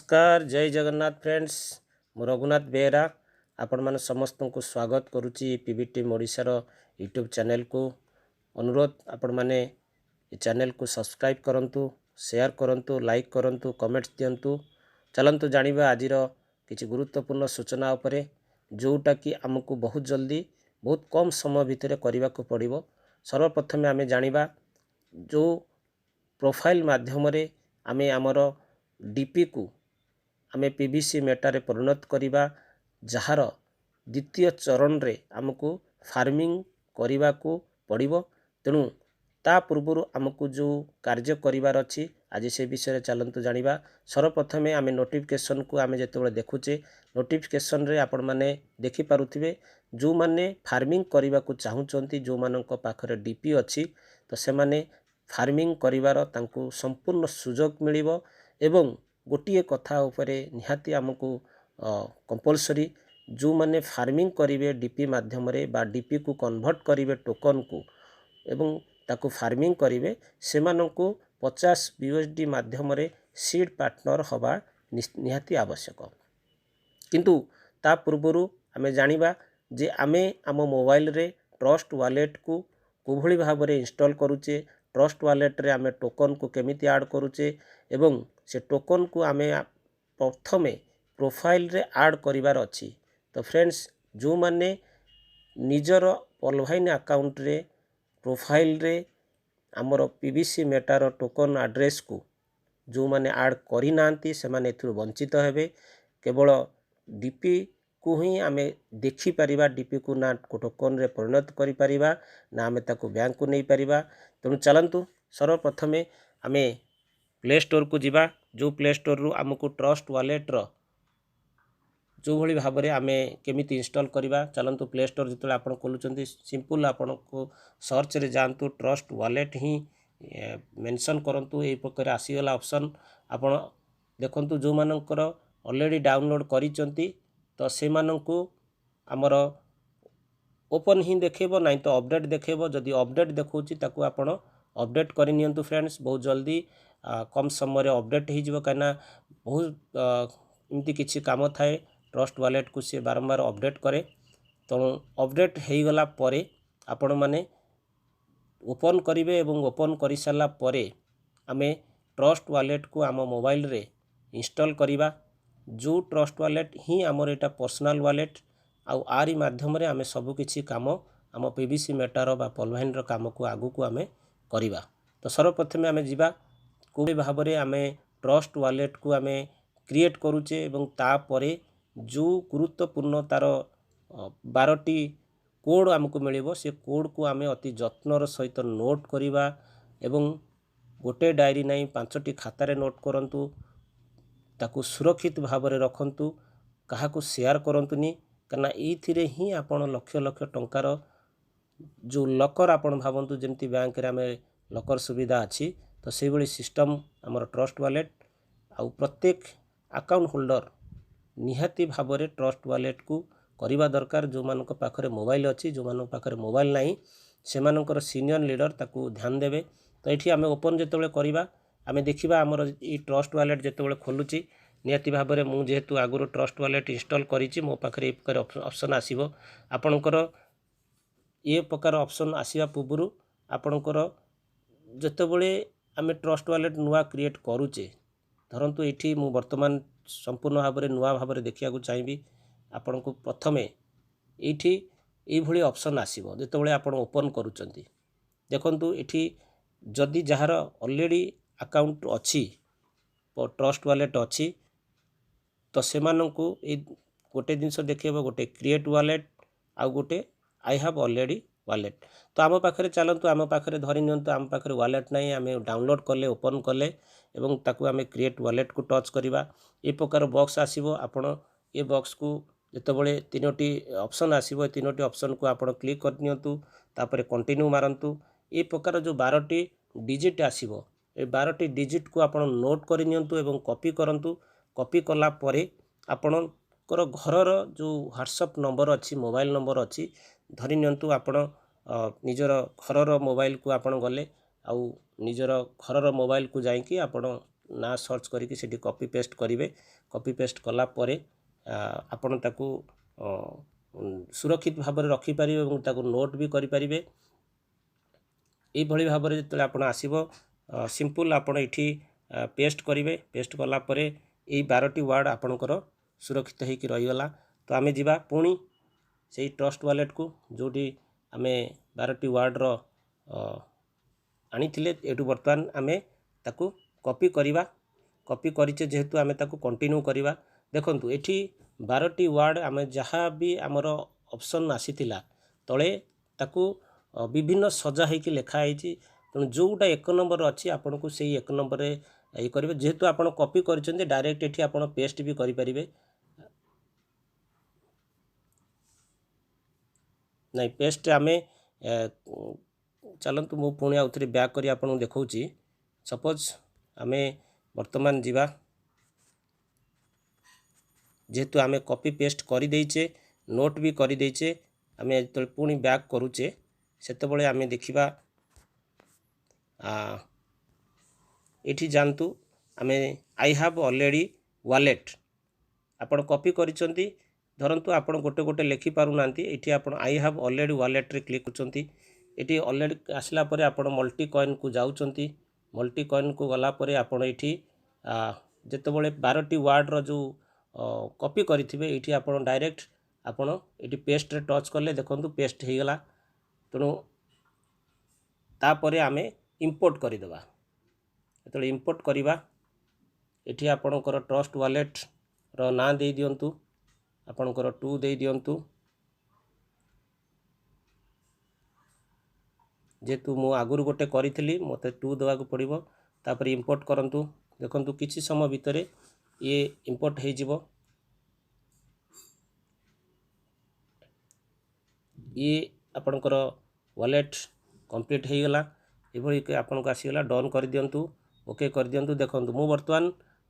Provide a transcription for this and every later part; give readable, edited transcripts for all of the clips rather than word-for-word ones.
नमस्कार जय जगन्नाथ फ्रेंड्स मु रघुनाथ बेहरा आपण मैंने समस्त को स्वागत करुच्ची पीवी टीम ओडिशार यूट्यूब चैनल को अनुरोध आपण मैंने चैनल को सब्सक्राइब करंतु शेयर करंतु लाइक करंतु कमेंट्स दिंतु चलतु जानिबा आज किसी गुरुत्वपूर्ण सूचना उपरे जोटा कि आमको बहुत जल्दी बहुत कम समय भितर करने को पड़ो। सर्वप्रथमे आमे जानिबा जो प्रोफाइल माध्यम आमे आमर डीपी को आमे पीवीसी मेटारे परिणत करिबा जहार द्वितीय चरण रे आमको फार्मिंग करिबा को पड़िबो। तेणु ता पूर्व आमको जो कार्य करिबार अछि आज से विषय चलंतु जानिबा। सर्वप्रथमे आमे नोटिफिकेशन को आमे जेतेबेले देखुचे नोटिफिकेशन रे आपण माने देखि पारुथिबे जो माने फार्मिंग करिबा को चाहुचंती जो मानक पाखरे डीपी अछि तो से माने फार्मिंग करिबार तांको संपूर्ण सुजोग मिलिबो एवं गोटिए कथा उपरे निहाती आमको कंपलसरी जो माने फार्मिंग करिवे डीपी माध्यम रे बा डीपी को कन्वर्ट करिवे टोकन को एवं ताको फार्मिंग करिवे सेमानंको 50 यूएसडी माध्यम रे सीड पार्टनर हवा निहाती आवश्यक। किंतु ता पूर्वरु आमे जानिबा जे आमे आम मोबाइल रे ट्रस्ट वॉलेट को कोभली भाव रे इंस्टॉल करूचे ट्रस्ट वॉलेट रे आमे टोकन को केमिति ऐड करूचे एवं से टोकन को आमे प्रथमे प्रोफाइल रे ऐड करिवार अछि। तो फ्रेंड्स जो माने निजर ऑनलाइन अकाउंट रे प्रोफाइल रे आमर पीवीसी मेटार टोकन एड्रेस को जो माने ऐड करि नांती से माने एथु वंचित हेबे। केवल डीपी को ही आमे देखि परिबा डीपी को ना टोकन रे परिणत करि परिबा ना आमे ताको बैंक को नहीं परिबा। तेणु चलंतु सर्वप्रथमे आमे प्ले स्टोर को जिबा जो प्ले स्टोर रु आमको ट्रस्ट वॉलेट रो जो भली भाव में आमे केमिति इंस्टॉल करिबा। चलंतु प्ले स्टोर जितले आपण खोलुचंती सिंपल आपण को सर्च रे जानतु ट्रस्ट वॉलेट ही मेंशन करंतु ए प्रकार आसीगला ऑप्शन आपण देखंतु जो मानकर ऑलरेडी डाउनलोड करिचंती तो से माननको हमर ओपन ही देखेबो नहीं तो अपडेट देखेबो। जदि अपडेट देखौची ताकू आपण अपडेट करि नियंतु फ्रेंड्स बहुत जल्दी कम समय रे अपडेट हो जिवो काना बहुत इमती किछि काम थाए ट्रस्ट वॉलेट को सी बारंबार अपडेट करे। तो अपडेट हो गला परे आपण माने ओपन करिवे एवं ओपन करि साला परे आमे ट्रस्ट वॉलेट को आम मोबाइल रे इंस्टॉल करिबा। जो ट्रस्ट वॉलेट ही आमर एटा पर्सनल वॉलेट आउ आरी माध्यम रे आमे सब किछि काम आम पीवीसी मेटार बा पॉलवाइन रो काम को आगु को आमे करिबा। तो सर्वप्रथमे आमे जिबा कोबे भाव रे आमे ट्रस्ट वॉलेट को आमे क्रिएट करूचे एवं ता परे जो गुरुत्वपूर्ण तार 12टी कोड आमको मिलिबो से कोड को आमे अति जत्नर सहित नोट करिबा एवं गोटे डायरी नहीं 5टी खातारे नोट करंतु ताकू सुरक्षित भाव रे रखंतु कहा को शेयर करंतुनी कना एथिरे ही आपण लक्ष लक्ष टंकार जो लकर आपण भावंतु जेमती बैंक रे आमे लकर सुविधा अछि तो से भली सिस्टम हमर ट्रस्ट वॉलेट आउ प्रत्येक अकाउंट होल्डर निहाती भाव रे ट्रस्ट वॉलेट को करिबा दरकार। जो मानक पाखरे मोबाइल अछि जो मानक पाखरे मोबाइल नाही से मानकर सीनियर लीडर ताकू ध्यान देबे। तो एठी आमे ओपन जेतेबेले करिबा आमे देखिबा हमर ई ट्रस्ट वॉलेट जेतेबेले खोलुची निहाती भाव रे मु जेहेतु आगुरो ट्रस्ट वॉलेट इंस्टॉल करिची मो पाखरे ए प्रकार ऑप्शन आसीबो। आपणकर ए प्रकार ऑप्शन आसीबा पूर्व आपणकर जेतेबेले आमे ट्रस्ट वॉलेट नुआ क्रिएट करूचे धरंतु एठी मु वर्तमान संपूर्ण भाव में नुआ भाव में देखा चाहिए आपण को प्रथमे ये भली ऑप्शन आसीबो जेतेबेले आपण ओपन करूचंती देखंतु एठी जदि जहार ऑलरेडी अकाउंट अछि ट्रस्ट वॉलेट अछि तो सेमानंकु ए गोटे जिनस देखिबो गोटे क्रिएट वॉलेट आ गोटे आई हैव ऑलरेडी वॉलेट। तो आम पाखरे चलंतु आम पाखरे धरि नियंतु आम पाखरे वॉलेट नहीं आमे डाउनलोड कले ओपन कले एवं ताकू आमे क्रिएट वॉलेट को टच करिबा ए प्रकार बॉक्स आसीबो। आपण ए बॉक्स को जेतेबेले तीनोटी ऑप्शन आसीबो तीनोटी ऑप्शन को आपण क्लिक कर नियंतु तापरे कंटिन्यू मारंतु ए प्रकार जो 12टी डिजिट आसीबो ए 12टी डिजिट को आपण नोट कर नियंतु एवं कॉपी करंतु। कॉपी कला परे आपणकर घरर जो व्हाट्सएप नंबर अच्छी मोबाइल नंबर अच्छी धरि नियंतु आपण निजर घरर मोबाइल को आपण गले आउ निजर घरर मोबाइल को जाइकी आपण ना सर्च करके सेठी कॉपी पेस्ट करेंगे। कॉपी पेस्ट कला परे आपण ताकू सुरक्षित भाव में रखिपारे और ताकू नोट भी करें। यही भाव में जो आप आसब सिंपल आपड़ ये पेस्ट करेंगे। पेस्ट कलापर यही 12टी वार्ड आपणकर सुरक्षित होकर रहीगला। तो आम जा पुणी से ट्रस्ट वालेट को जोटी आम 12टी वार्डर आनी एटू बर्तमान आम ताकू कॉपी करवा। कॉपी करेचे जेहेतु आम ताकू कंटिन्यू करवा। देखंतु एठी 12टी वार्ड आम जहाँ भी आमर ऑप्शन आसीथिला तले ताकू विभिन्न सजा होकर लिखाई। तेणु जोटा 1 नंबर अच्छी आपन को से 1 नंबर ये करेंगे। जेहेतु आप कॉपी कर डायरेक्ट ये आप पेस्ट भी करें। नहीं पेस्ट आम चलतु मु पुणी आउ थे बैक कर आपको देखा। सपोज आम बर्तमान जीवा जेहेतु आम कॉपी पेस्ट कर देचे नोट भी कर देचे आम जो पुणी बैक करुचे सेतबले आम देखा ये जानतु आम आई हैव ऑलरेडी वॉलेट आपण कॉपी करिसंती। धरंतु आपण गोटे गोटे लिखि पारुना ये आप आई हैव ऑलरेडी वॉलेट रे क्लिक करछंती। ये ऑलरेडी आसला परे आपण मल्टी कॉइन को जाउछंती। मल्टी कॉइन को गला परे आपण ये जेतेबेले 12टी वार्ड रो जो कॉपी करिथिबे ये आपण डायरेक्ट आपण ये पेस्ट रे टच करले देखंतु पेस्ट हो गला। तेणु तापरे आमे इंपोर्ट करदेवा। जो इंपोर्ट करवा ये आपणकर ट्रस्ट वालेट रो ना दे दियंतु आपणकर 2 दे दियंतु। जेतु मु आगुर गोटे करी मते 2 देवाक पड़िबो। तापर इंपोर्ट करंतु देखंतु किछि समय भितर ये इंपोर्ट हो जिवो। ये आपणकर वॉलेट कंप्लीट हो गला। ये आपन को आसीगला डन कर दियंतु ओके कर दियंतु। देखंतु मु वर्तमान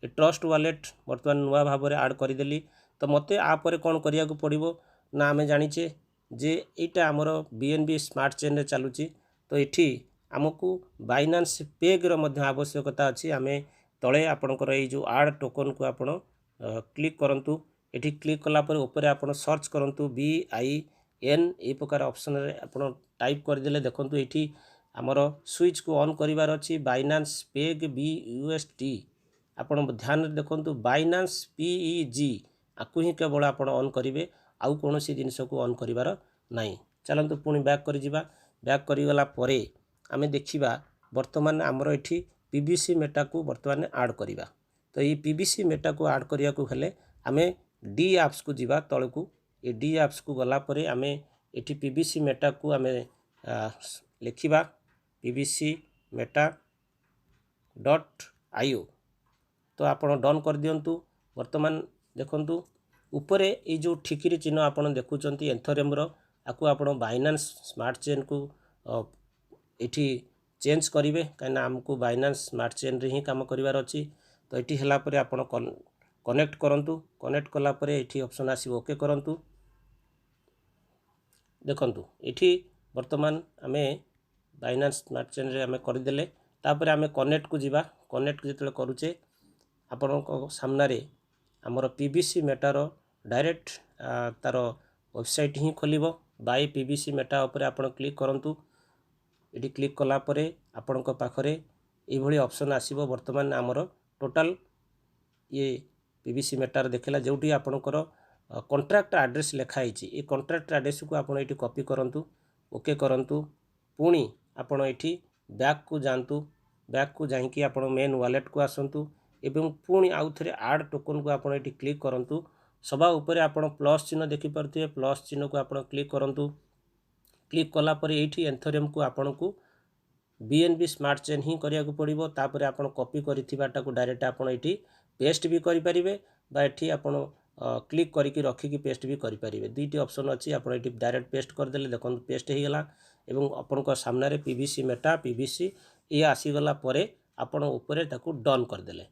ये ट्रस्ट वालेट वर्तमान नुआ भाव में ऐड करदेली। तो मते आपर कौन करिया को पड़िबो ना आमे जानिचे जे एटा हमर बीएनबी स्मार्ट चेन रे चलुची। तो एठी आमको बाइनान्स पेग रो मध्य आवश्यकता अछि। आमे तळे आपनकर ए जो ऐड टोकन को आपण क्लिक करंतु। एठी क्लिक कला पर ऊपर आपण सर्च करंतु BIN ए प्रकार ऑप्शन रे आपण टाइप कर देले देखंतु एठी आमर स्विच को ऑन करिवार अछि बाइनान्स पेग BUSD। आपण ध्यान देखंतु बाइनान्स PEG आकु ही केवल आपण ऑन करिवे आउ कोनोसी जिनिस को ऑन करिवार नाही। चलंतु पुणी बैक करि जिबा। बैक करि गला परे आमे देखिबा वर्तमान आमर एठी PVC मेटा को वर्तमान ऐड करिबा। तो ये PVC मेटा को ऐड करिया को हेले आमे D एप्स को जिबा तळकू। ये D एप्स को गला परे आमे एठी PVC मेटा को आमे लिखिबा PVC meta.io। तो आपण डन कर दियंतु। वर्तमान देखंतु ऊपर ये जो ठिकिरी चिन्ह आपण देखुचंती एंथोरेम रो आकु आपण बाइनान्स स्मार्ट चेन को एठी चेंज करिवे काना हमको बाइनान्स स्मार्ट चेन रे ही काम करिवार अछि। तो एठी हला परे आपण कनेक्ट करंतु। कनेक्ट कला परे एठी ऑप्शन आसी ओके करंतु। देखंतु एठी वर्तमान आमे बाइनान्स स्मार्ट चेन रे आमे कर देले। तापर आमे कनेक्ट को जिबा। कनेक्ट जेतले करूचे आपण को सामना रे हमर PVC मेटार डायरेक्ट तार वेबसाइट ही खोलिबो। बाय PVC मेटा ऊपर आपण क्लिक करंतु। एटी क्लिक कला परे आपण को पाखरे ए भली ऑप्शन आसीबो। वर्तमान हमर टोटल ये PVC मेटार देखला जोटी आपणकर कॉन्ट्रैक्ट एड्रेस लिखा है। ये कॉन्ट्रैक्ट एड्रेस को आपण एटी कॉपी करंतु ओके करंतु। पुणी आपण एटी बैक को जानतु। बैक को जाइकी आपण मेन वॉलेट को आसंतु एवं पुणी आउ थरे ऐड टोकन को आपण एटी क्लिक करंतु। सभा ऊपर आपण प्लस चिन्ह देखि परथिबे प्लस चिन्ह को आपण क्लिक करंतु। क्लिक कला पर एठी एंथोरेम को आपण को BNB स्मार्ट चेन ही करिया को पड़िबो। तापर आपण कॉपी करिथिबाटा को डायरेक्ट आपण एठी पेस्ट भी करि परिबे बा एठी आपण क्लिक करिकि रखिकि पेस्ट भी करि परिबे। दुईटी ऑप्शन अछि। आपण एठी डायरेक्ट पेस्ट कर देले देखन पेस्ट हे गला एवं आपण को सामने रे PVC मेटा PVC ये आसी गला परे आपण ऊपर ताकू डन कर देले।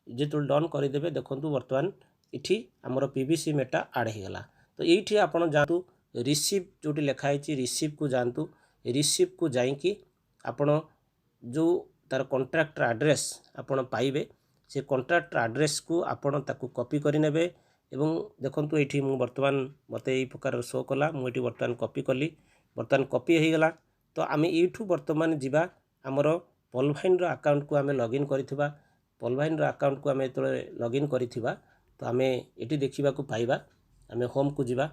जेतु डन कर देबे देखंतु वर्तमान इठी हमर PVC मेटा ऐड हे गला। तो एठी आपण जानतु रिसीव जोटी लिखा है रिसीव को जानतु। रिसीव को जाइकी आपण जो तार कॉन्ट्रैक्ट एड्रेस आपण पाइबे से कॉन्ट्रैक्ट एड्रेस को आपण ताकू कॉपी करि नेबे एवं देखंतु एठी मु वर्तमान मते एई प्रकार शो कला मु एठी वर्तमान कॉपी कली वर्तमान कॉपी हे गला तो आमे एठू वर्तमान जिबा हमरो पॉलवाइन रो अकाउंट को आमे लॉगिन करिथिबा पॉलवाइन रो अकाउंट को आमे तळे लॉगिन करिथिबा तो आमे एठी देखिबा को पाइबा आमे होम को जिबा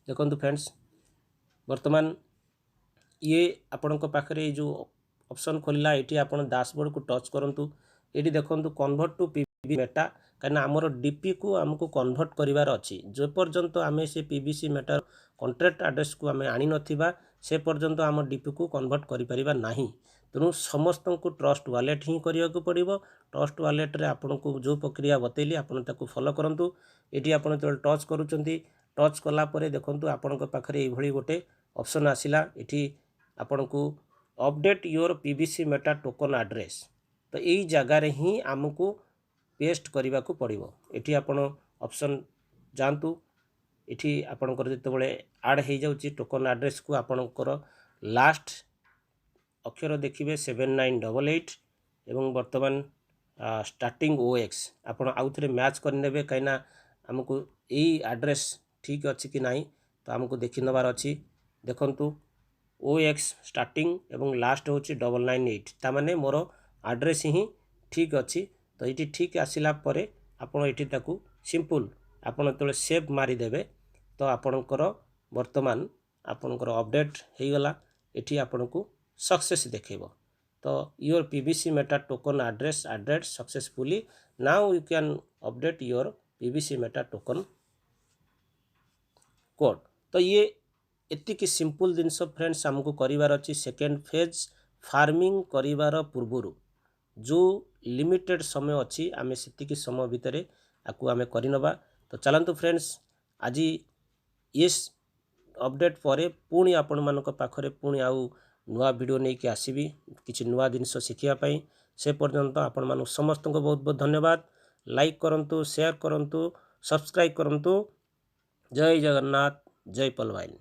देखंतु फ्रेंड्स वर्तमान ये आपण पाखे जो ऑप्शन खोलला ये आपण डैशबोर्ड को टच करंतु ये देखंतु कन्वर्ट टू पीबीसी मेटा कहीं आमर डीपी को आमको कन्वर्ट करार अच्छी जो पर्यंत आम से पीबीसी मेटार कॉन्ट्रैक्ट एड्रेस को आम आनी नथिबा से पर्यंत आम डीपी को कन्वर्ट करिपरिबा नाही तेणु समस्त को ट्रस्ट वालेट ही करने को पड़ो ट्रस्ट वालेट रे आपन को जो प्रक्रिया बतैली आपन ताको फॉलो करंतु एटी आपन जो टच करूचंती टच कला परे देखंतु आपन को पाखरे ए भली गोटे ऑप्शन आसिला एटी आपन को update your PBC meta token address तो यही जगार ही आमको पेस्ट करने को पड़ो ये आपन ऑप्शन जातु ये आपणकर जो ऐड हो जाऊँगी टोकन एड्रेस को आपणकर लास्ट अक्षर देखिए 7988 एवं वर्तमान स्टार्टिंग ओएक्स आपड़ आउ थे मैच करने कहीं आमको यही एड्रेस ठीक अच्छी कि नहीं तो आमको देखी नबार अच्छी देखंतु ओएक्स स्टार्टिंग एवं लास्ट हूँ 998 तामाने मोर एड्रेस ही ठीक अच्छी तो ये ठीक आसला आपड़ ये सिंपल आपड़ जो सेव मारिदेवे तो आपणकर वर्तमान आपणकर अपडेट हो गला ये आपन को सक्सेस देखेब तो your PBC meta token address added successfully now you can update your PBC meta token code तो ये एतिक सिंपल जिनस फ्रेंड्स आमको करिवार अच्छी सेकेंड फेज फार्मिंग करिवार पूर्वरु जो लिमिटेड समय अच्छी आमे सेतिक समय भितर आकु आमे करिनबा तो चलंतु फ्रेंड्स आज ये अपडेट पर पुणी आपण मानक पाखरे पुणी आउ नुआ वीडियो नहीं कि आसबि किछि नुआ जिनिस शिखियापाई से पर्यंत आपण मानक समस्त को बहुत बहुत धन्यवाद लाइक करंतु शेयर करंतु सब्सक्राइब करंतु जय जगन्नाथ जय पलवाइन।